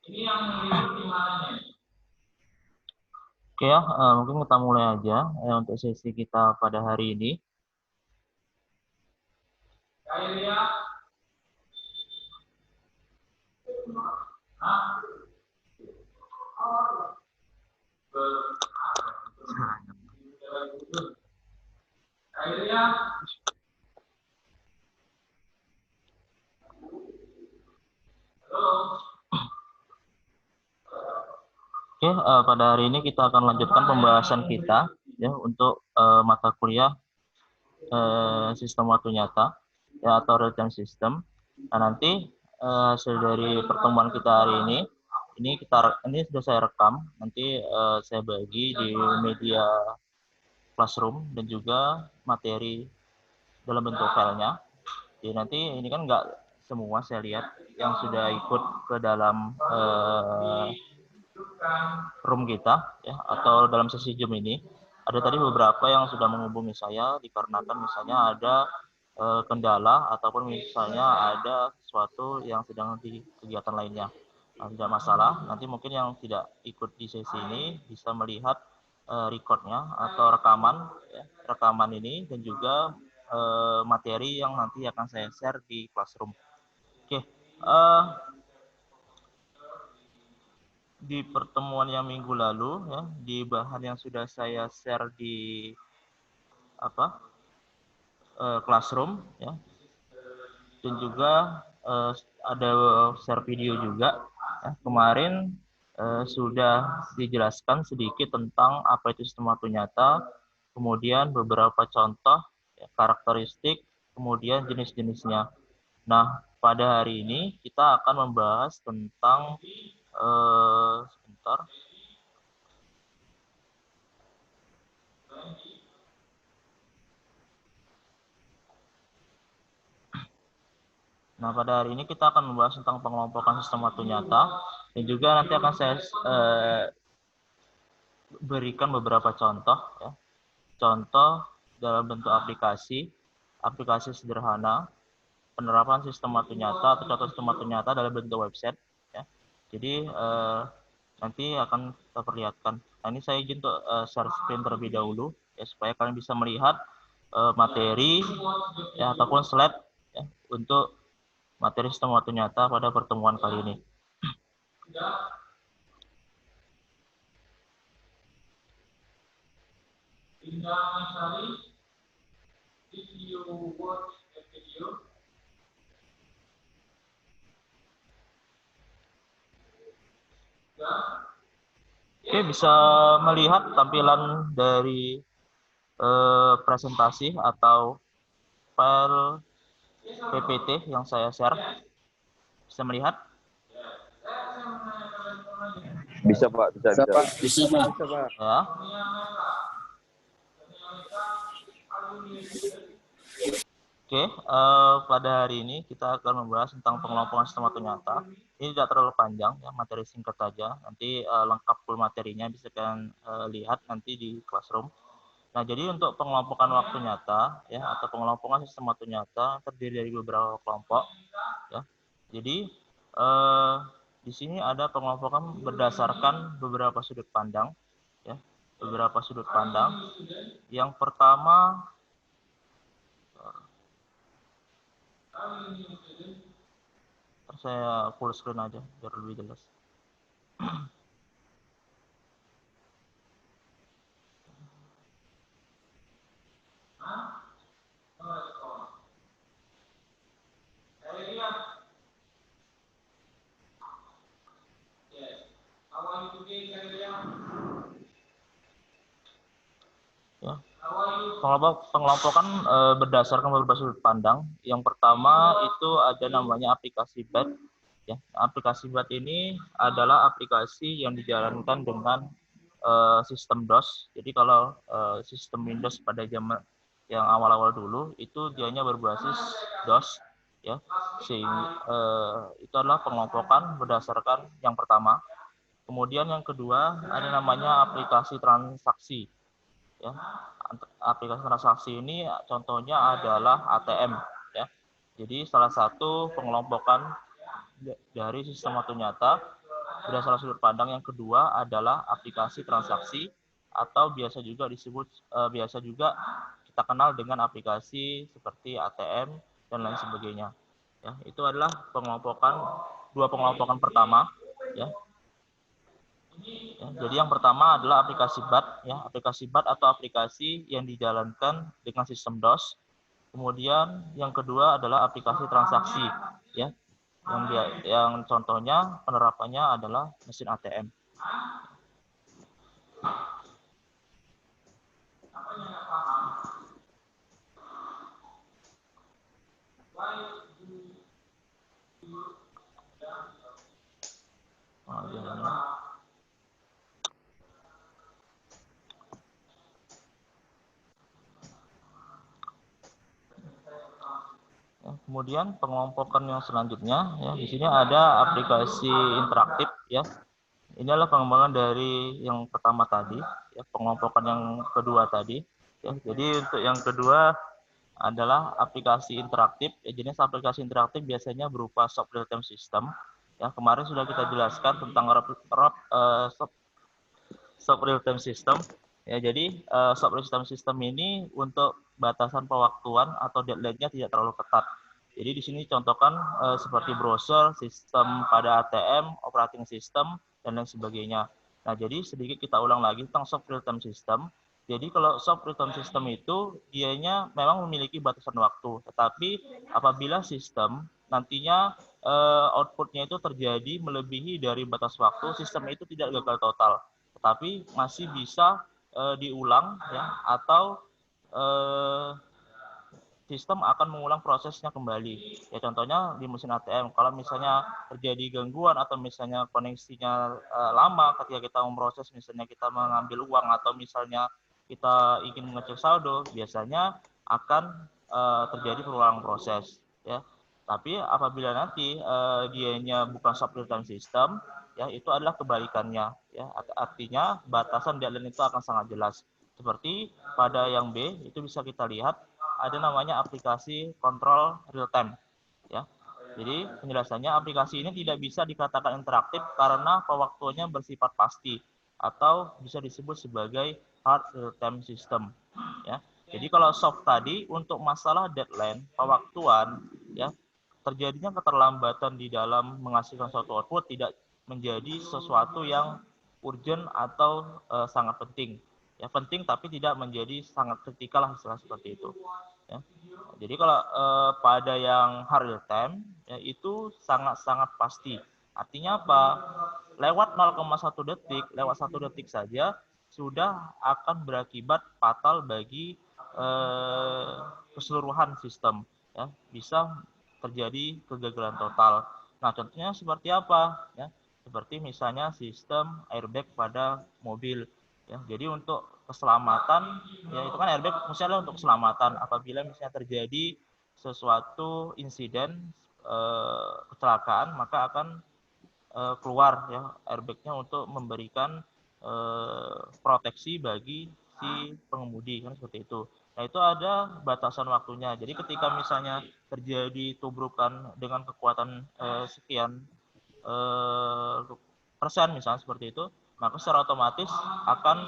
Oke ya, mungkin kita mulai aja untuk sesi kita pada hari ini. Oke, pada hari ini kita akan lanjutkan pembahasan kita ya untuk mata kuliah sistem waktu nyata ya atau real time system. Nah, nanti hasil dari pertemuan kita hari ini sudah saya rekam, nanti saya bagi di media classroom dan juga materi dalam bentuk filenya. Jadi nanti ini kan nggak semua saya lihat yang sudah ikut ke dalam room kita ya atau dalam sesi Zoom ini. Ada tadi beberapa yang sudah menghubungi saya dikarenakan misalnya ada kendala ataupun misalnya ada sesuatu yang sedang di kegiatan lainnya. Nah, tidak masalah, nanti mungkin yang tidak ikut di sesi ini bisa melihat recordnya atau rekaman ini dan juga materi yang nanti akan saya share di classroom. Oke, di pertemuan yang minggu lalu ya, di bahan yang sudah saya share di classroom ya, dan juga ada share video juga ya. Kemarin sudah dijelaskan sedikit tentang apa itu sistem waktu nyata, kemudian beberapa contoh ya, karakteristik, kemudian jenis-jenisnya. Nah, pada hari ini kita akan membahas tentang sebentar. Nah, pada hari ini kita akan membahas tentang pengelompokan sistem waktu nyata dan juga nanti akan saya berikan beberapa contoh ya. Contoh dalam bentuk aplikasi sederhana, penerapan sistem waktu nyata atau contoh sistem waktu nyata dalam bentuk website ya. Jadi nanti akan kita perlihatkan. Nah, ini saya izin untuk share screen terlebih dahulu ya supaya kalian bisa melihat materi ya ataupun slide ya untuk materi sistem waktu nyata pada pertemuan kali ini. Oke, bisa melihat tampilan dari presentasi atau file PPT yang saya share. Bisa melihat? Bisa Pak, bisa Pak. Ya. Oke, pada hari ini kita akan membahas tentang pengelompokan sistem waktu nyata. Ini tidak terlalu panjang, ya, materi singkat saja. Nanti lengkap full materinya bisa kalian lihat nanti di classroom. Nah, jadi untuk pengelompokan waktu nyata, ya, atau pengelompokan sistem waktu nyata terdiri dari beberapa kelompok, ya. Jadi di sini ada pengelompokan berdasarkan beberapa sudut pandang, ya, beberapa sudut pandang. Yang pertama, saya full screen aja biar lebih jelas. Ya. Pengelompokan berdasarkan beberapa sudut pandang. Yang pertama itu ada namanya aplikasi BAT. Ya, aplikasi BAT ini adalah aplikasi yang dijalankan dengan sistem DOS. Jadi kalau sistem Windows pada zaman yang awal-awal dulu itu dianya berbasis DOS, ya. Sehingga itu adalah pengelompokan berdasarkan yang pertama. Kemudian yang kedua ada namanya aplikasi transaksi. Ya, aplikasi transaksi ini contohnya adalah ATM. Ya, jadi salah satu pengelompokan dari sistem waktu nyata berdasarkan sudut pandang yang kedua adalah aplikasi transaksi atau biasa juga kita kenal dengan aplikasi seperti ATM dan lain sebagainya. Ya, itu adalah dua pengelompokan pertama. Ya. Ya, jadi yang pertama adalah aplikasi BAT, ya, aplikasi BAT atau aplikasi yang dijalankan dengan sistem DOS. Kemudian yang kedua adalah aplikasi transaksi, ya, yang contohnya penerapannya adalah mesin ATM. Kemudian pengelompokan yang selanjutnya, ya, di sini ada aplikasi interaktif, ya. Ini adalah pengembangan dari yang pertama tadi, ya, pengelompokan yang kedua tadi. Ya. Jadi untuk yang kedua adalah aplikasi interaktif. Ya, jenis aplikasi interaktif biasanya berupa shop real-time system. Ya, kemarin sudah kita jelaskan tentang shop real-time system. Ya, jadi shop real-time system ini untuk batasan pewaktuan atau deadline-nya tidak terlalu ketat. Jadi di sini contohkan seperti browser, sistem pada ATM, operating system, dan lain sebagainya. Nah, jadi sedikit kita ulang lagi tentang shop real-time system. Jadi kalau shop real-time system itu dianya memang memiliki batasan waktu, tetapi apabila sistem nantinya outputnya itu terjadi melebihi dari batas waktu, sistem itu tidak gagal total, tetapi masih bisa diulang, ya, atau sistem akan mengulang prosesnya kembali. Ya, contohnya di mesin ATM, kalau misalnya terjadi gangguan atau misalnya koneksinya lama ketika kita memproses, misalnya kita mengambil uang atau misalnya kita ingin mengecek saldo, biasanya akan terjadi perulangan proses. Ya. Tapi apabila nanti dianya bukan shop real-time system, ya, itu adalah kebalikannya. Ya. Artinya batasan deadline itu akan sangat jelas. Seperti pada yang B, itu bisa kita lihat ada namanya aplikasi kontrol real time, ya. Jadi penjelasannya, aplikasi ini tidak bisa dikatakan interaktif karena pewaktuannya bersifat pasti atau bisa disebut sebagai hard real time system, ya. Jadi kalau soft tadi untuk masalah deadline, pewaktuan, ya, terjadinya keterlambatan di dalam menghasilkan suatu output tidak menjadi sesuatu yang urgent atau sangat penting. Ya, penting tapi tidak menjadi sangat kritikal lah, istilah seperti itu. Ya. Jadi kalau pada yang hard real time, ya, itu sangat-sangat pasti. Artinya apa? Lewat 0,1 detik, lewat 1 detik saja sudah akan berakibat fatal bagi keseluruhan sistem. Ya. Bisa terjadi kegagalan total. Nah, contohnya seperti apa? Ya, seperti misalnya sistem airbag pada mobil. Ya, jadi untuk keselamatan, ya, itu kan airbag misalnya untuk keselamatan. Apabila misalnya terjadi sesuatu insiden kecelakaan, maka akan keluar, ya, airbagnya untuk memberikan proteksi bagi si pengemudi, kan seperti itu. Nah, itu ada batasan waktunya. Jadi ketika misalnya terjadi tubrukan dengan kekuatan sekian persen misalnya seperti itu, maka secara otomatis akan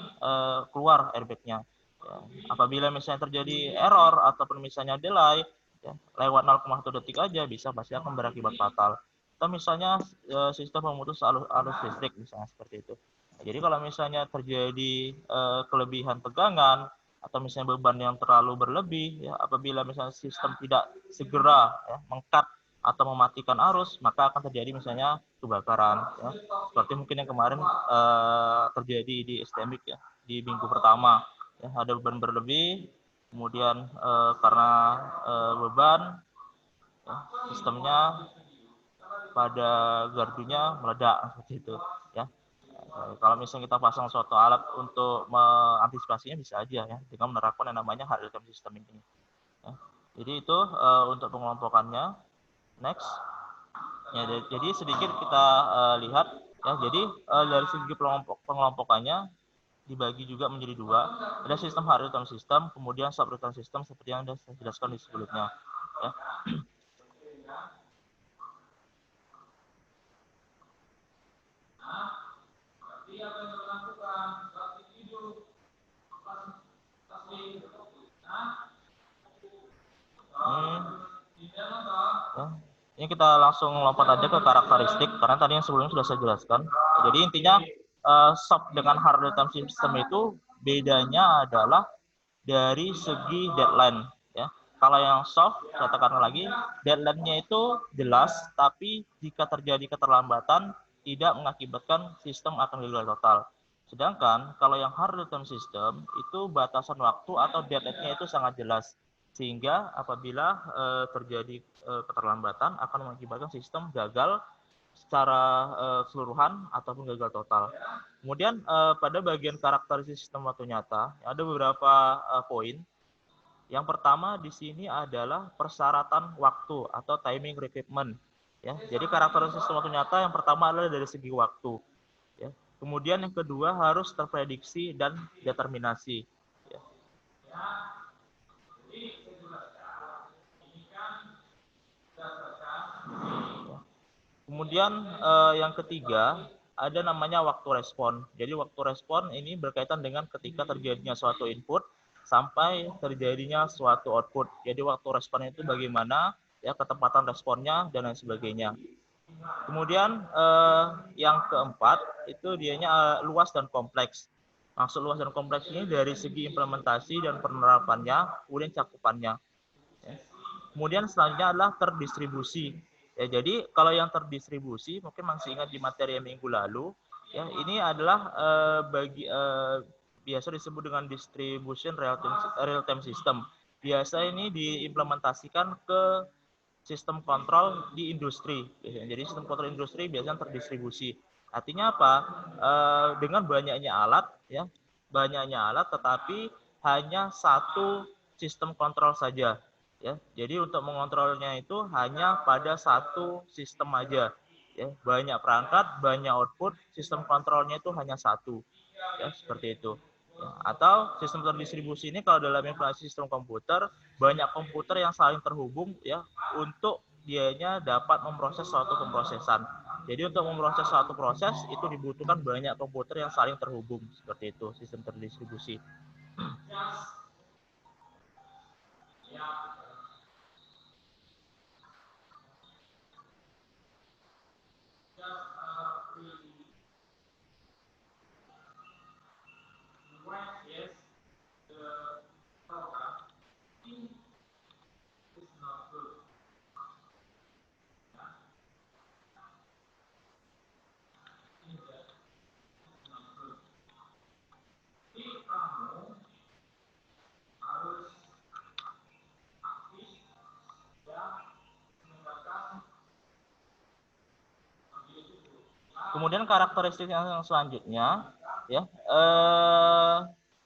keluar airbagnya. Ya. Apabila misalnya terjadi error ataupun misalnya delay, ya, lewat 0,1 detik aja bisa pasti akan berakibat fatal. Atau misalnya sistem memutus arus listrik misalnya seperti itu. Nah, jadi kalau misalnya terjadi kelebihan tegangan atau misalnya beban yang terlalu berlebih, ya, apabila misalnya sistem tidak segera, ya, meng-cut atau mematikan arus, maka akan terjadi misalnya kebakaran, ya. Seperti mungkin yang kemarin terjadi di STMIC, ya, di minggu pertama, ya, ada beban berlebih, kemudian karena beban, ya, sistemnya pada gardunya meledak seperti itu, ya. Kalau misalnya kita pasang suatu alat untuk mengantisipasinya bisa aja, ya, dengan menerapkan yang namanya hard real time system ini. Ya. Jadi itu untuk pengelompokannya. Next. Ya, jadi sedikit kita lihat, ya. Jadi dari segi pengelompokannya dibagi juga menjadi dua. Ada sistem hard real time system, kemudian sub real time system seperti yang sudah saya jelaskan di sebelumnya. Ya. Ya. Ini kita langsung lompat aja ke karakteristik karena tadi yang sebelumnya sudah saya jelaskan. Jadi intinya soft dengan hard real time system itu bedanya adalah dari segi deadline. Ya, kalau yang soft, saya tekankan lagi, deadline-nya itu jelas, tapi jika terjadi keterlambatan tidak mengakibatkan sistem akan gagal total. Sedangkan kalau yang hard real time system itu batasan waktu atau deadline-nya itu sangat jelas, sehingga apabila terjadi keterlambatan akan mengakibatkan sistem gagal secara keseluruhan ataupun gagal total. Kemudian pada bagian karakteristik sistem waktu nyata ada beberapa poin. Yang pertama di sini adalah persyaratan waktu atau timing requirement. Ya, jadi karakteristik sistem waktu nyata yang pertama adalah dari segi waktu. Ya. Kemudian yang kedua harus terprediksi dan determinasi. Ya. Kemudian yang ketiga ada namanya waktu respon. Jadi waktu respon ini berkaitan dengan ketika terjadinya suatu input sampai terjadinya suatu output. Jadi waktu respon itu bagaimana, ya ketepatan responnya dan lain sebagainya. Kemudian yang keempat itu dianya luas dan kompleks. Maksud luas dan kompleks ini dari segi implementasi dan penerapannya, kemudian cakupannya. Ya. Kemudian selanjutnya adalah terdistribusi. Ya, jadi kalau yang terdistribusi mungkin masih ingat di materi yang minggu lalu, ya ini adalah biasa disebut dengan distribution real time system. Biasa ini diimplementasikan ke sistem kontrol di industri. Jadi sistem kontrol industri biasanya terdistribusi. Artinya apa? Dengan banyaknya alat, ya banyaknya alat, tetapi hanya satu sistem kontrol saja. Ya, jadi untuk mengontrolnya itu hanya pada satu sistem aja. Ya, banyak perangkat, banyak output, sistem kontrolnya itu hanya satu. Ya, seperti itu. Ya, atau sistem terdistribusi ini kalau dalam implementasi sistem komputer, banyak komputer yang saling terhubung ya untuk dianya dapat memproses suatu pemrosesan. Jadi untuk memproses suatu proses itu dibutuhkan banyak komputer yang saling terhubung, seperti itu sistem terdistribusi. Kemudian karakteristik yang selanjutnya ya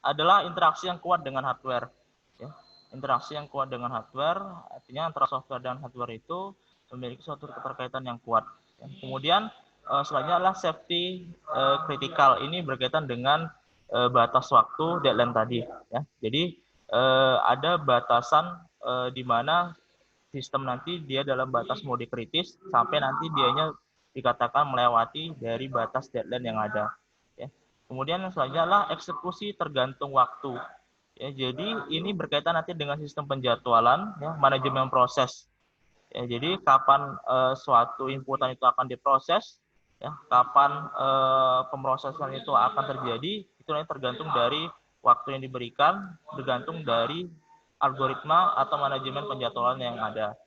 adalah interaksi yang kuat dengan hardware. Ya. Interaksi yang kuat dengan hardware artinya antara software dan hardware itu memiliki suatu keterkaitan yang kuat. Ya. Kemudian selanjutnya adalah safety critical. Ini berkaitan dengan batas waktu deadline tadi. Ya. Jadi ada batasan di mana sistem nanti dia dalam batas mode kritis sampai nanti dianya dikatakan melewati dari batas deadline yang ada. Ya. Kemudian yang selanjutnya adalah eksekusi tergantung waktu. Ya, jadi ini berkaitan nanti dengan sistem penjadwalan, ya, manajemen proses. Ya, jadi kapan suatu inputan itu akan diproses, ya, kapan pemrosesan itu akan terjadi, itu nanti tergantung dari waktu yang diberikan, tergantung dari algoritma atau manajemen penjadwalan yang ada.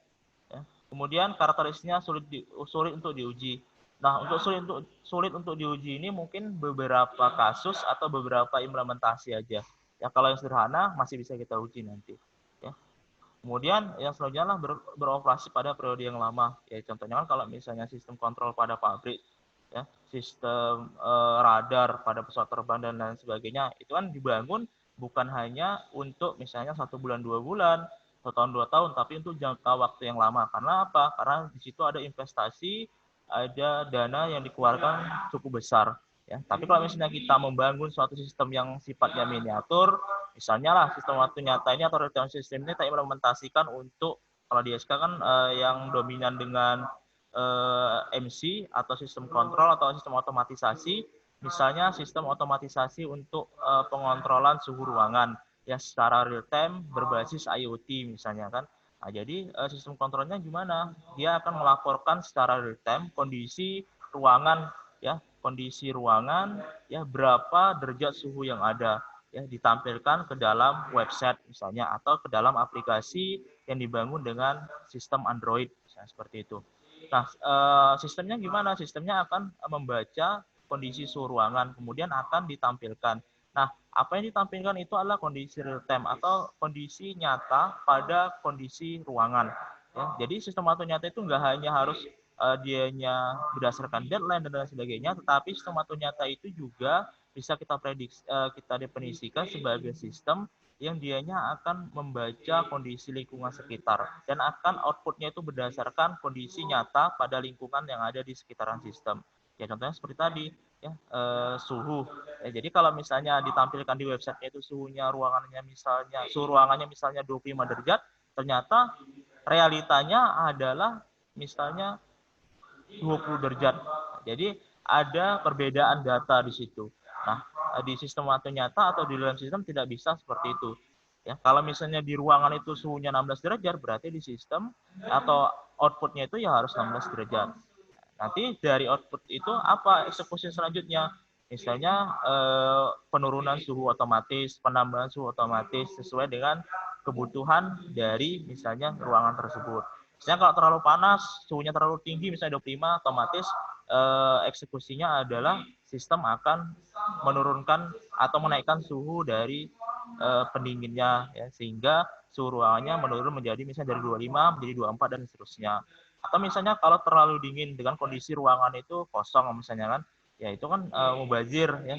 Ya. Kemudian karakteristiknya sulit untuk diuji. Nah, untuk sulit untuk diuji ini mungkin beberapa kasus atau beberapa implementasi aja. Ya, kalau yang sederhana masih bisa kita uji nanti. Ya. Kemudian yang selanjutnya adalah beroperasi pada periode yang lama. Ya, contohnya kan kalau misalnya sistem kontrol pada pabrik, ya, sistem radar pada pesawat terbang dan lain sebagainya, itu kan dibangun bukan hanya untuk misalnya 1 bulan 2 bulan, 1 tahun 2 tahun, tapi untuk jangka waktu yang lama. Karena apa? Karena di situ ada investasi, ada dana yang dikeluarkan cukup besar. Ya, tapi kalau misalnya kita membangun suatu sistem yang sifatnya miniatur, misalnya lah sistem waktu nyata ini atau real time system ini kita implementasikan untuk kalau di SK kan yang dominan dengan MC atau sistem kontrol atau sistem otomatisasi, misalnya sistem otomatisasi untuk pengontrolan suhu ruangan ya secara real time berbasis IoT misalnya kan. Nah, jadi sistem kontrolnya gimana? Dia akan melaporkan secara real time kondisi ruangan, ya, kondisi ruangan, ya, berapa derajat suhu yang ada, ya, ditampilkan ke dalam website misalnya atau ke dalam aplikasi yang dibangun dengan sistem Android, misalnya seperti itu. Nah, sistemnya gimana? Sistemnya akan membaca kondisi suhu ruangan, kemudian akan ditampilkan. Nah, apa yang ditampilkan itu adalah kondisi real time atau kondisi nyata pada kondisi ruangan. Ya, jadi sistem waktu nyata itu nggak hanya harus dianya berdasarkan deadline dan lain sebagainya, tetapi sistem waktu nyata itu juga bisa kita prediksi, kita definisikan sebagai sistem yang dianya akan membaca kondisi lingkungan sekitar dan akan outputnya itu berdasarkan kondisi nyata pada lingkungan yang ada di sekitaran sistem. Ya contohnya seperti tadi, ya, suhu. Ya, jadi kalau misalnya ditampilkan di website itu suhunya ruangannya misalnya suhu ruangannya misalnya 25 derajat, ternyata realitanya adalah misalnya 20 derajat. Jadi ada perbedaan data di situ. Nah, di sistem waktu nyata atau di dalam sistem tidak bisa seperti itu. Ya, kalau misalnya di ruangan itu suhunya 16 derajat, berarti di sistem atau outputnya itu ya harus 16 derajat. Nanti dari output itu apa eksekusi selanjutnya? Misalnya penurunan suhu otomatis, penambahan suhu otomatis sesuai dengan kebutuhan dari misalnya ruangan tersebut. Misalnya kalau terlalu panas, suhunya terlalu tinggi, misalnya 25, otomatis eksekusinya adalah sistem akan menurunkan atau menaikkan suhu dari pendinginnya, ya, sehingga suhu ruangannya menurun menjadi misalnya dari 25 menjadi 24 dan seterusnya. Atau misalnya kalau terlalu dingin dengan kondisi ruangan itu kosong misalnya kan, ya itu kan mubazir, ya,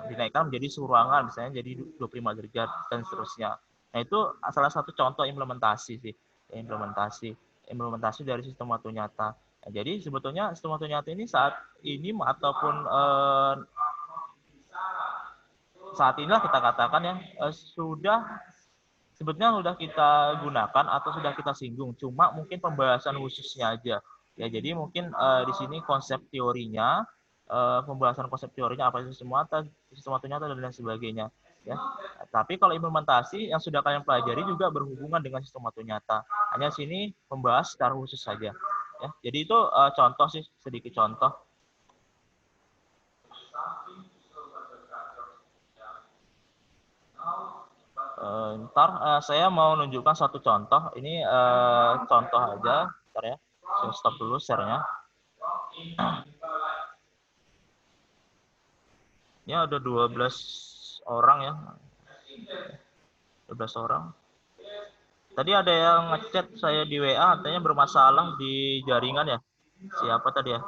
dinaikkan menjadi suhu ruangan misalnya jadi 25 derajat dan seterusnya. Nah, itu salah satu contoh implementasi sih, implementasi dari sistem waktu nyata. Nah, jadi sebetulnya sistem waktu nyata ini saat ini ataupun saat inilah kita katakan ya sudah sebetulnya sudah kita gunakan atau sudah kita singgung, cuma mungkin pembahasan khususnya aja. Ya, jadi mungkin di sini konsep teorinya, pembahasan konsep teorinya apa itu sistem waktu nyata dan lain sebagainya. Ya, tapi kalau implementasi yang sudah kalian pelajari juga berhubungan dengan sistem waktu nyata. Hanya sini membahas secara khusus saja. Ya, jadi itu contoh sih, sedikit contoh. Ntar saya mau menunjukkan satu contoh. Ini contoh aja. Ntar ya, saya stop dulu share-nya. Ini ada 12 orang ya. 12 orang. Tadi ada yang ngechat saya di WA, katanya bermasalah di jaringan ya. Siapa tadi ya?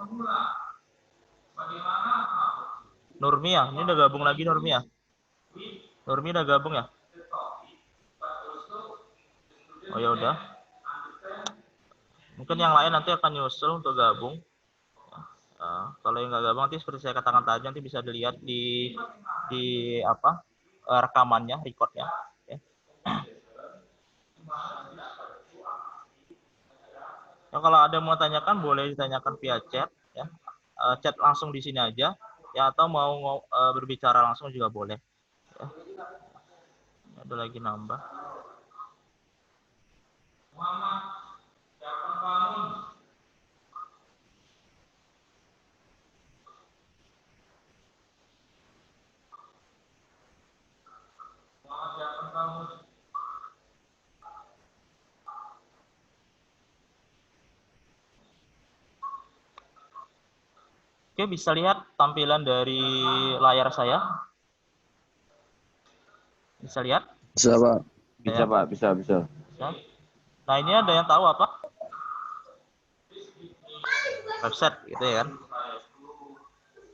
Nurmia, ini udah gabung lagi Nurmia. Nurmi udah gabung ya? Oh ya udah. Mungkin yang lain nanti akan nyusul untuk gabung. Kalau yang nggak gabung nanti seperti saya katakan tadi nanti bisa dilihat di apa rekamannya, recordnya. Ya. Ya, kalau ada mau tanyakan boleh ditanyakan via chat, ya. Chat langsung di sini aja, ya, atau mau berbicara langsung juga boleh. Ya. Ada lagi nambah. Oke, bisa lihat tampilan dari layar saya? Bisa lihat? Bisa, Pak. Bisa, Ya? Pak. Bisa. Bisa. Nah, ini ada yang tahu apa? Website gitu ya kan?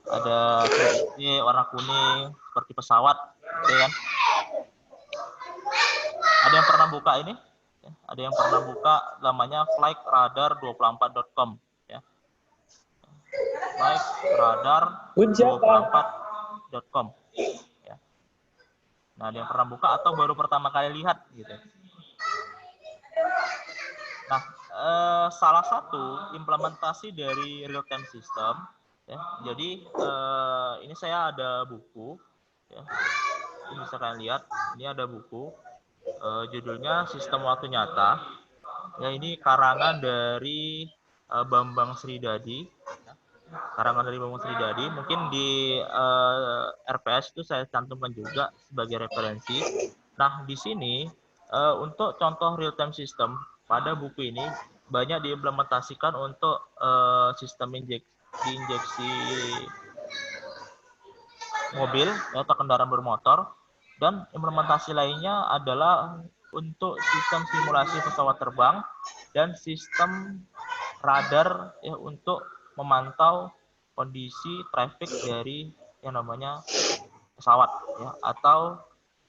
Ada ini warna kuning seperti pesawat gitu ya kan? Ada yang pernah buka ini? Ada yang pernah buka namanya flightradar24.com ya. Flightradar24.com ya. Nah, ada yang pernah buka atau baru pertama kali lihat gitu. Nah, salah satu implementasi dari real time system ya. Jadi ini saya ada buku ya. Ini bisa kalian lihat, ini ada buku judulnya Sistem Waktu Nyata Ya, ini karangan dari Bambang Sridadi. Karangan dari Bambang Sridadi. Mungkin di RPS itu saya cantumkan juga sebagai referensi. Nah, di sini untuk contoh real time system pada buku ini banyak diimplementasikan untuk sistem injeksi mobil atau kendaraan bermotor, dan implementasi lainnya adalah untuk sistem simulasi pesawat terbang dan sistem radar ya untuk memantau kondisi traffic dari yang namanya pesawat ya atau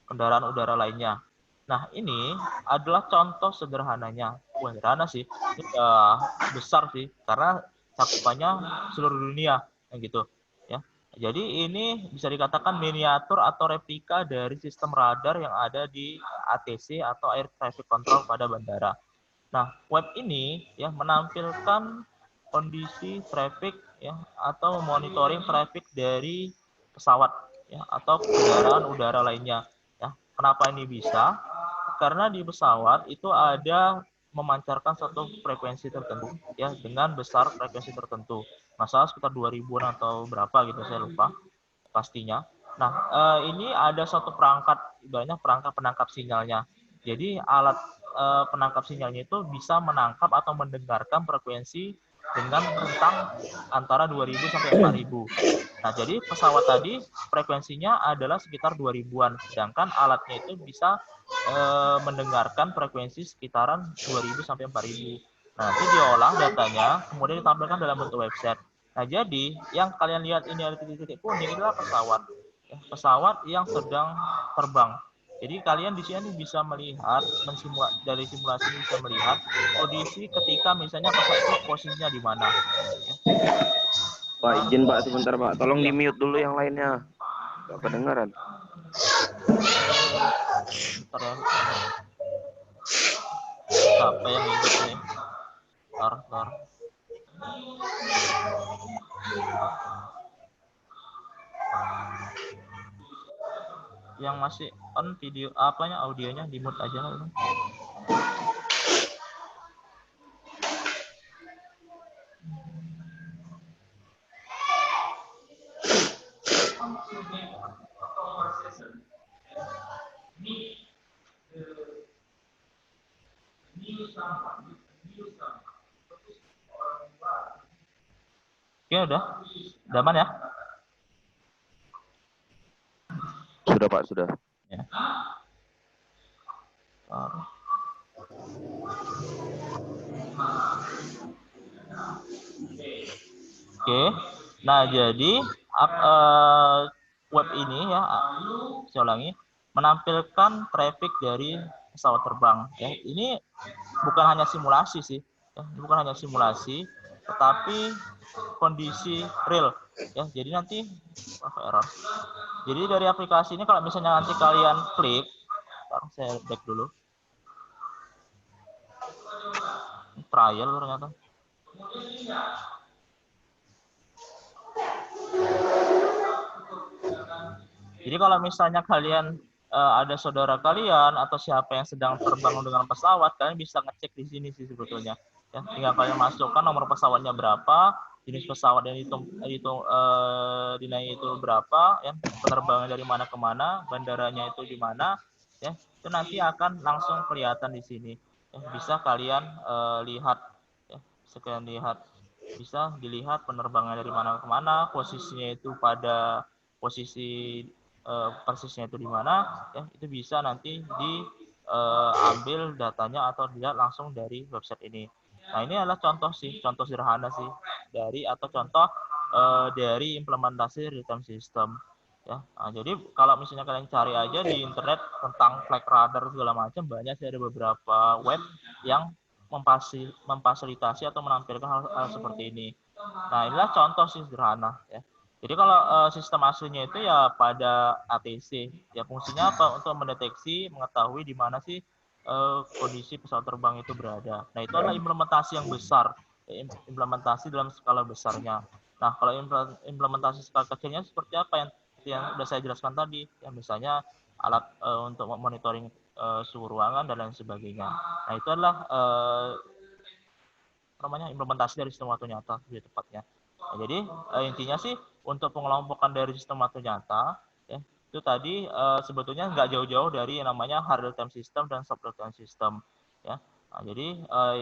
kendaraan udara lainnya. Nah, ini adalah contoh sederhananya. Bukan sederhana sih, ini besar sih karena cakupannya seluruh dunia yang gitu ya. Jadi ini bisa dikatakan miniatur atau replika dari sistem radar yang ada di ATC atau Air Traffic Control pada bandara. Nah, web ini ya menampilkan kondisi traffic ya atau monitoring traffic dari pesawat ya atau kendaraan udara lainnya. Ya, kenapa ini bisa? Karena di pesawat itu ada memancarkan satu frekuensi tertentu ya dengan besar frekuensi tertentu. Masalah sekitar 2000-an atau berapa gitu saya lupa pastinya. Nah, ini ada suatu perangkat, banyak perangkat penangkap sinyalnya. Jadi alat penangkap sinyalnya itu bisa menangkap atau mendengarkan frekuensi dengan rentang antara 2000 sampai 4000. Nah, jadi pesawat tadi frekuensinya adalah sekitar 2000-an, sedangkan alatnya itu bisa mendengarkan frekuensi sekitaran 2000 sampai 4000. Nah, nanti diolah datanya, kemudian ditampilkan dalam bentuk website. Nah, jadi yang kalian lihat ini ada titik-titik kuning adalah pesawat. Ya, pesawat yang sedang terbang. Jadi kalian di sini bisa melihat dari simulasi ini bisa melihat kondisi ketika misalnya pesawat itu posisinya di mana. Ya. Pak, izin Pak sebentar Pak. Tolong Ya. di mute dulu yang lainnya. Gak kedengaran. Bentar ya. Siapa yang ikut nih? Bentar. Yang masih on video apanya audionya di mute aja lah. Oke, udah aman ya? Sudah Pak, sudah. Ya. Oke, nah jadi web ini ya, saya ulangi, menampilkan traffic dari pesawat terbang. Ya, ini bukan hanya simulasi sih, ya, bukan hanya simulasi, tetapi kondisi real. Ya, jadi nanti error. Jadi dari aplikasi ini kalau misalnya nanti kalian klik, saya back dulu. Trial ternyata. Jadi kalau misalnya kalian ada saudara kalian atau siapa yang sedang terbang dengan pesawat, kalian bisa ngecek di sini sih sebetulnya. Ya, tinggal kalian masukkan nomor pesawatnya berapa, jenis pesawat yang dinilai itu berapa, ya, penerbangan dari mana ke mana, bandaranya itu di mana, ya, itu nanti akan langsung kelihatan di sini. Ya, bisa kalian lihat, ya, bisa kalian lihat, bisa dilihat penerbangan dari mana ke mana, posisinya itu pada posisi persisnya itu di mana, ya itu bisa nanti diambil datanya atau dilihat langsung dari website ini. Nah, ini adalah contoh sederhana sih dari atau contoh dari implementasi real time system. Ya, nah, jadi kalau misalnya kalian cari aja di internet tentang flight radar segala macam, banyak sih, ada beberapa web yang memfasilitasi atau menampilkan hal seperti ini. Nah, inilah contoh sih sederhana ya. Jadi kalau sistem aslinya itu ya pada ATC, ya fungsinya apa? Untuk mendeteksi, mengetahui di mana sih kondisi pesawat terbang itu berada. Nah, itu adalah implementasi yang besar, implementasi dalam skala besarnya. Nah, kalau implementasi skala kecilnya seperti apa yang sudah saya jelaskan tadi, ya misalnya alat untuk monitoring suhu ruangan dan lain sebagainya. Nah, itu adalah implementasi dari sistem waktu nyata lebih tepatnya. Nah, jadi intinya sih untuk pengelompokan dari sistem waktu nyata ya, itu tadi sebetulnya nggak jauh-jauh dari yang namanya hard real time system dan soft real time system ya. Nah, jadi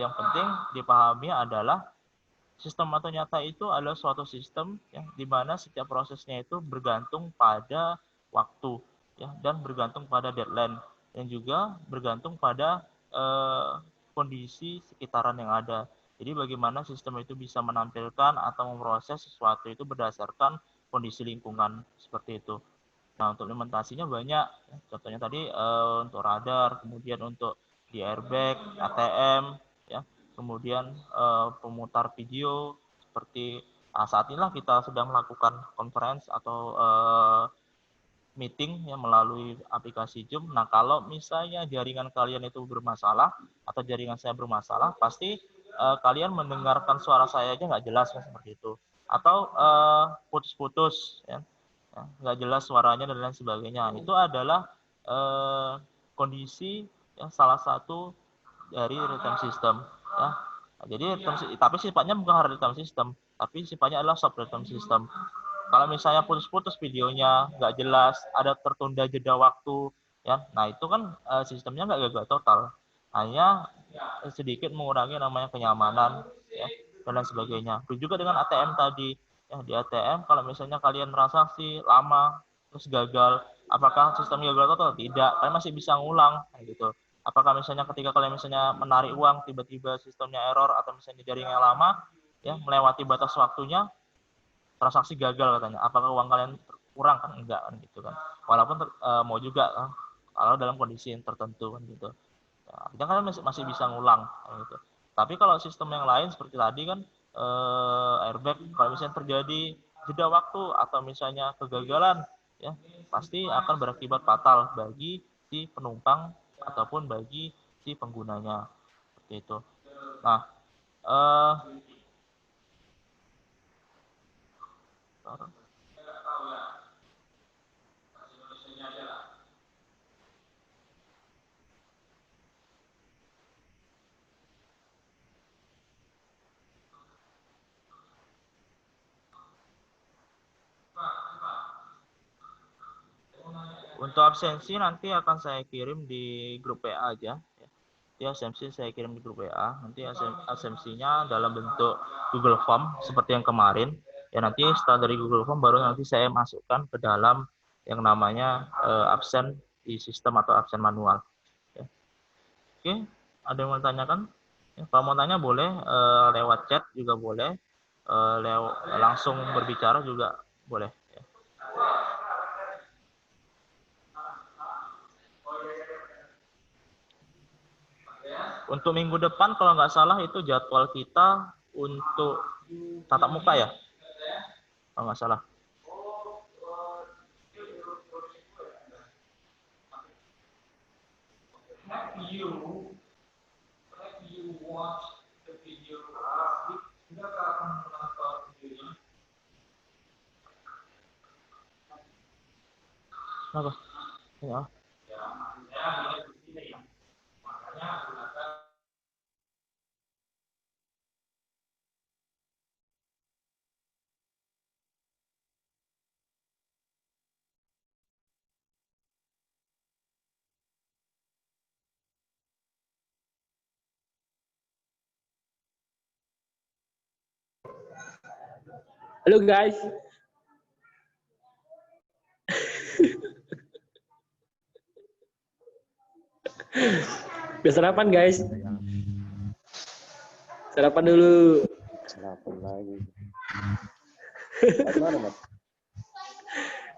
yang penting dipahami adalah sistem waktu nyata itu adalah suatu sistem ya, di mana setiap prosesnya itu bergantung pada waktu ya, dan bergantung pada deadline, dan juga bergantung pada kondisi sekitaran yang ada. Jadi bagaimana sistem itu bisa menampilkan atau memproses sesuatu itu berdasarkan kondisi lingkungan seperti itu. Nah, untuk implementasinya banyak. Contohnya tadi untuk radar, kemudian untuk di airbag, ATM, ya, kemudian pemutar video seperti saat inilah kita sedang melakukan conference atau meeting yang melalui aplikasi Zoom. Nah, kalau misalnya jaringan kalian itu bermasalah atau jaringan saya bermasalah, pasti kalian mendengarkan suara saya aja nggak jelas kan, seperti itu. Atau putus-putus, ya, nggak jelas suaranya dan lain sebagainya. Itu adalah kondisi ya, salah satu dari real time system. Ya. Nah, jadi tapi sifatnya bukan hard real time system, tapi sifatnya adalah soft real time system. Kalau misalnya putus-putus videonya, nggak jelas, ada tertunda jeda waktu, ya, nah itu kan sistemnya nggak gagal total, hanya sedikit mengurangi namanya kenyamanan, ya, dan lain sebagainya. Begitu juga dengan ATM tadi, ya, di ATM kalau misalnya kalian transaksi lama terus gagal, apakah sistem gagal total? Tidak, kalian masih bisa ngulang, gitu. Apakah misalnya ketika kalian misalnya menarik uang tiba-tiba sistemnya error atau misalnya jaringan lama, ya, melewati batas waktunya, transaksi gagal katanya. Apakah uang kalian kurang kan? Enggak kan gitu kan. Walaupun mau juga kalau dalam kondisi yang tertentu kan gitu. Ya, kita kan masih bisa ngulang kan gitu. Tapi kalau sistem yang lain seperti tadi kan airbag, kalau misalnya terjadi jeda waktu atau misalnya kegagalan, ya pasti akan berakibat fatal bagi si penumpang ataupun bagi si penggunanya seperti itu. Nah, untuk absensi nanti akan saya kirim di grup WA aja. Nanti absensi saya kirim di grup WA. Nanti absensinya dalam bentuk Google Form seperti yang kemarin. Ya, nanti setelah dari Google Form baru nanti saya masukkan ke dalam yang namanya absen di sistem atau absen manual. Ya. Oke, ada yang mau tanyakan? Ya, kalau mau tanya boleh lewat chat juga boleh, langsung berbicara juga boleh. Ya. Untuk minggu depan kalau nggak salah itu jadwal kita untuk tatap muka ya, kalau nggak salah. Kenapa? Ya. Halo guys. Udah sarapan guys? Sarapan dulu. Sarapan lagi. Mana, Mas?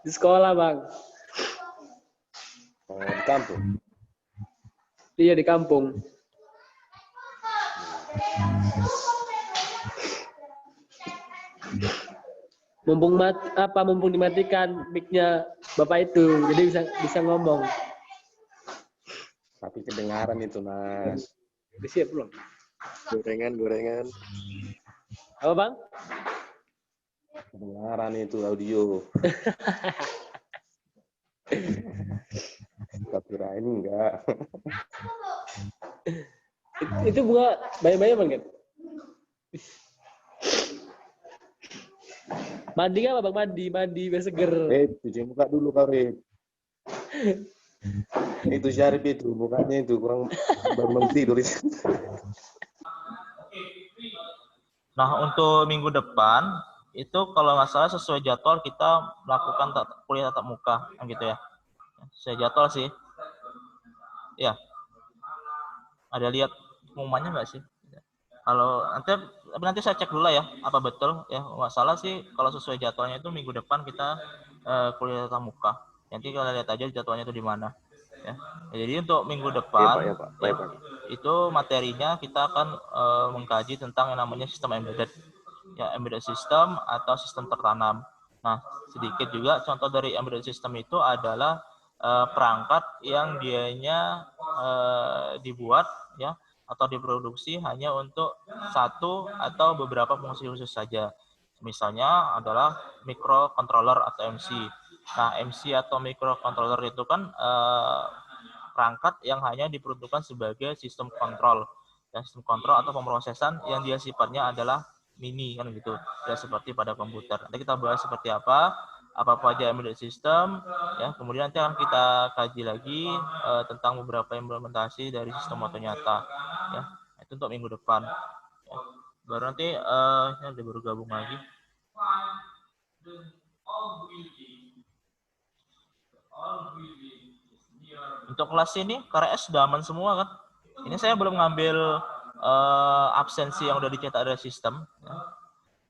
Di sekolah bang. Oh, di kampung. Iya di kampung. Mumpung dimatikan mic-nya bapak itu, jadi bisa ngomong. Tapi kedengaran itu, Mas. Udah siap belum? Gorengan. Apa bang? Kedengaran itu audio. tak kirain enggak. Itu bunga banyak-banyak banget. Mandi nggak bang? Mandi biar seger. Cuci muka dulu kau, Rip. Itu Syarif itu, mukanya itu kurang baru tidur. Nah, untuk minggu depan itu kalau nggak salah sesuai jadwal kita melakukan kuliah tatap muka, gitu ya. Sesuai jadwal sih. Ya. Ada lihat pengumumannya nggak sih? Kalau nanti saya cek dulu lah ya, apa betul ya. Nggak salah sih kalau sesuai jadwalnya itu minggu depan kita kuliah tatap muka. Nanti kalian lihat aja jadwalnya itu di mana. Ya. Jadi untuk minggu depan Ya, Pak. Ya, Pak. itu materinya kita akan mengkaji tentang yang namanya sistem embedded. Ya, embedded system atau sistem tertanam. Nah, sedikit juga contoh dari embedded system itu adalah perangkat yang dianya dibuat ya atau diproduksi hanya untuk satu atau beberapa fungsi khusus saja. Misalnya adalah microcontroller atau MC. Nah, MC atau microcontroller itu kan perangkat yang hanya diperuntukkan sebagai sistem kontrol. Ya, sistem kontrol atau pemrosesan yang dia sifatnya adalah mini kan gitu. Ya seperti pada komputer. Nanti kita bahas seperti apa aja embedded system ya, kemudian nanti akan kita kaji lagi tentang beberapa implementasi dari sistem waktu nyata ya. Itu untuk minggu depan ya. Baru nanti ini baru gabung lagi. Untuk kelas ini KRS sudah aman semua kan. Ini saya belum ngambil absensi yang udah dicetak dari sistem ya.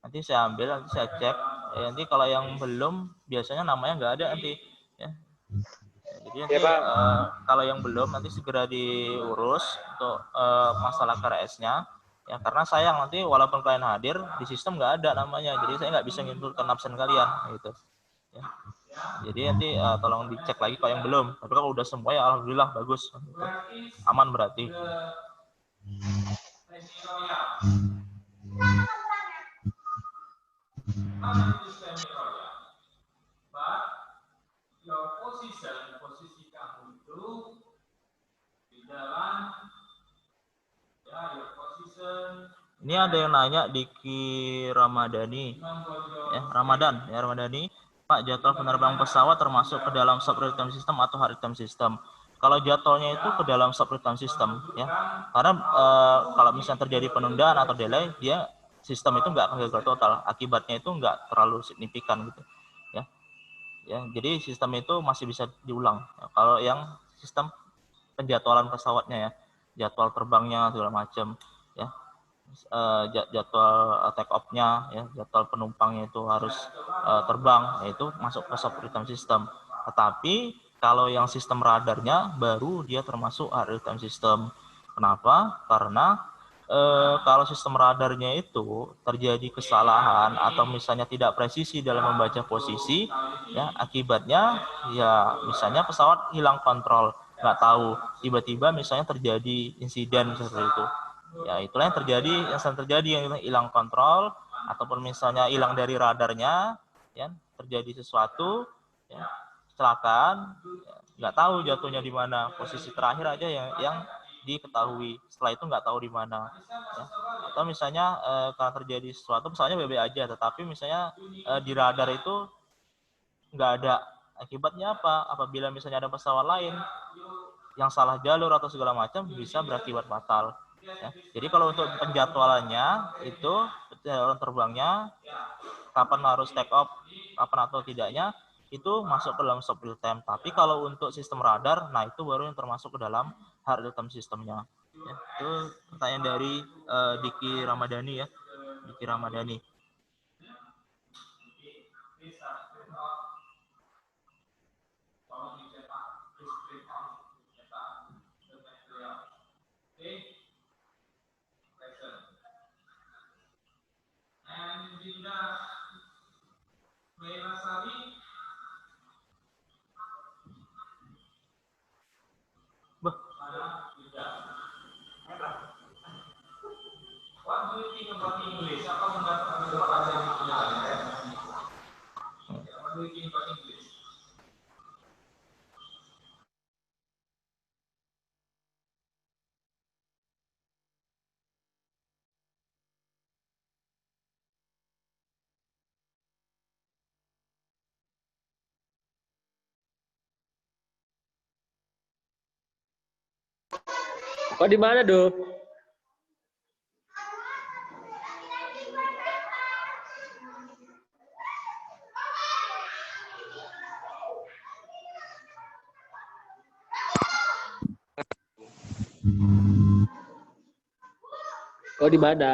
Nanti saya ambil, nanti saya cek ya, nanti kalau yang belum biasanya namanya nggak ada nanti ya. Jadi nanti kalau yang belum nanti segera diurus untuk masalah KRS-nya ya, karena sayang nanti walaupun kalian hadir di sistem nggak ada namanya, jadi saya nggak bisa nginputkan absen kalian gitu ya. Jadi nanti tolong dicek lagi kalau yang belum, tapi kalau udah semua ya alhamdulillah bagus gitu. Aman berarti. Posisi kamu itu di dalam ini ada yang nanya Diki Ramadhani ya, Ramadhani, Pak, jadwal penerbangan pesawat termasuk ke dalam sub real time system atau hard real time system? Kalau jadwalnya itu ke dalam sub real time system ya, karena kalau misalnya terjadi penundaan atau delay, dia sistem itu nggak akan gagal total, akibatnya itu nggak terlalu signifikan gitu ya. Ya, jadi sistem itu masih bisa diulang. Ya, kalau yang sistem penjadwalan pesawatnya ya, jadwal terbangnya segala macam ya, jadwal take off-nya ya, jadwal penumpangnya itu harus terbang, yaitu masuk ke sub real time system. Tetapi kalau yang sistem radarnya baru dia termasuk real time system. Kenapa? Karena kalau sistem radarnya itu terjadi kesalahan atau misalnya tidak presisi dalam membaca posisi ya, akibatnya ya misalnya pesawat hilang kontrol, nggak tahu, tiba-tiba misalnya terjadi insiden seperti itu ya, itulah yang terjadi yang hilang kontrol ataupun misalnya hilang dari radarnya ya, terjadi sesuatu ya, kecelakaan ya, nggak tahu jatuhnya di mana, posisi terakhir aja yang diketahui, setelah itu nggak tahu di mana ya. Atau misalnya karena terjadi sesuatu pesawatnya BB aja, tetapi misalnya di radar itu nggak ada, akibatnya apa? Apabila misalnya ada pesawat lain yang salah jalur atau segala macam bisa berakibat fatal ya. Jadi kalau untuk penjadwalannya itu jadwal terbangnya kapan harus take off, kapan atau tidaknya itu masuk ke dalam sub real time. Tapi kalau untuk sistem radar, nah itu baru yang termasuk ke dalam hard real time sistemnya. Ya, itu pertanyaan dari Diki Ramadhani ya, Diki Ramadhani. What do you think about English? Apa pendapat Anda tentang What do you think about English? Kok di mana, Do? Kok di mana?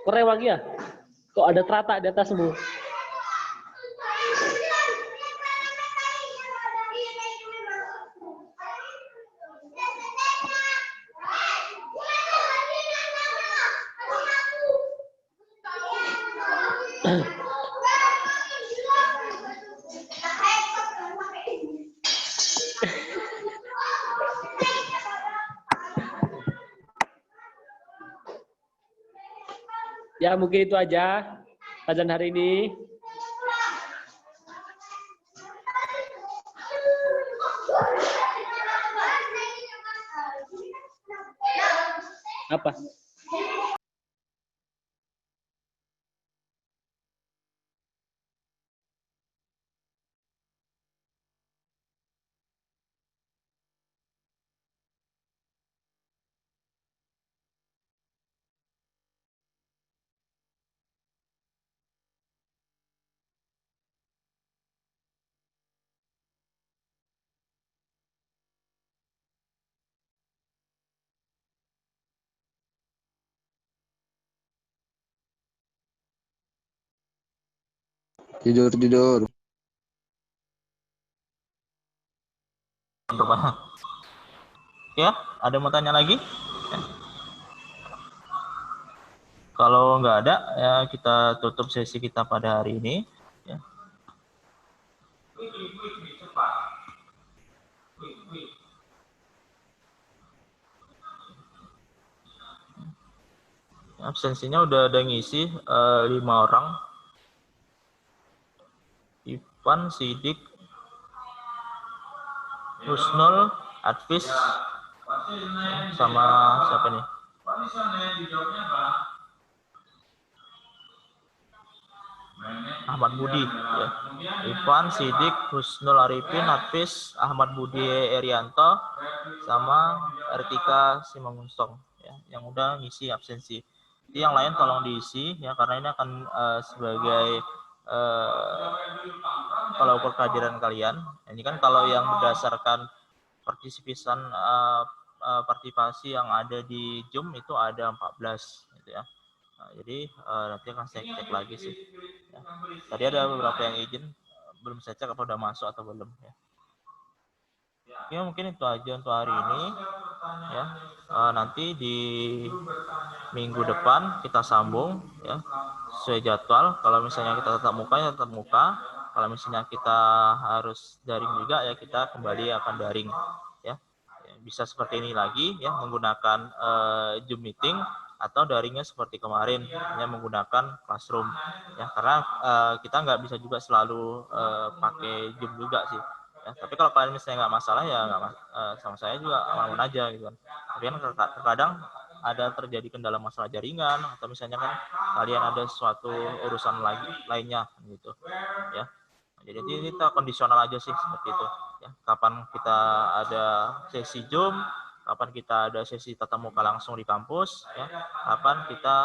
Kok rewang ya? Kok ada teratak di atasmu? Ya mungkin itu aja kajian hari ini. Apa? Tidur. Ya, ada mau tanya lagi? Ya. Kalau nggak ada, ya kita tutup sesi kita pada hari ini. Ya. Absensinya udah ada ngisi 5 orang. Ivan, Sidik, Husnul, Advis, sama siapa nih? Ahmad Budi. Ya. Ivan, Sidik, Husnul Arifin, Advis, Ahmad Budi Erianto, sama Ertika Simangunsong. Ya, yang udah ngisi absensi. Jadi yang lain tolong diisi ya, karena ini akan sebagai kalau kehadiran kalian. Ini kan kalau yang berdasarkan partisipasi yang ada di Zoom itu ada 14 gitu ya. Nah, jadi nanti akan saya cek lagi sih. Ya. Tadi ada beberapa yang izin, belum saya cek apa udah masuk atau belum ya. Oke, mungkin itu aja untuk hari ini ya. Nanti di minggu depan kita sambung ya sesuai jadwal. Kalau misalnya kita tetap muka ya tetap muka. Kalau misalnya kita harus daring juga ya kita kembali akan daring ya. Bisa seperti ini lagi ya, menggunakan Zoom meeting, atau daringnya seperti kemarin hanya menggunakan Classroom ya, karena kita nggak bisa juga selalu pakai Zoom juga sih ya. Tapi kalau kalian misalnya nggak masalah ya nggak sama saya juga aman-aman aja gitu kan. Tapi kan terkadang ada terjadi kendala masalah jaringan, atau misalnya kan kalian ada suatu urusan lainnya gitu ya. Jadi kita kondisional aja sih seperti itu ya. Kapan kita ada sesi Zoom, kapan kita ada sesi tatap muka langsung di kampus ya, kapan kita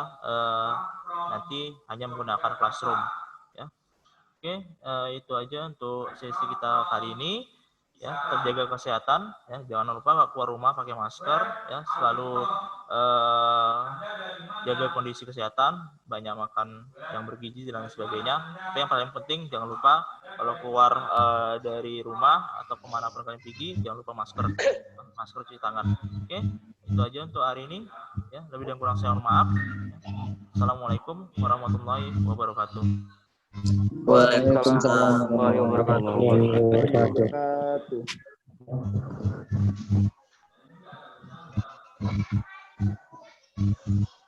nanti hanya menggunakan Classroom ya. Oke, itu aja untuk sesi kita kali ini ya. Terjaga kesehatan ya, jangan lupa kalau keluar rumah pakai masker ya, selalu jaga kondisi kesehatan, banyak makan yang bergizi dan lain sebagainya. Tapi yang paling penting jangan lupa kalau keluar dari rumah atau kemana pun kalian pergi, jangan lupa masker, cuci tangan. Oke, itu aja untuk hari ini ya. Lebih dan kurang saya mohon maaf. Assalamualaikum warahmatullahi wabarakatuh. Waalaikumsalam warahmatullahi wabarakatuh. wabarakatuh.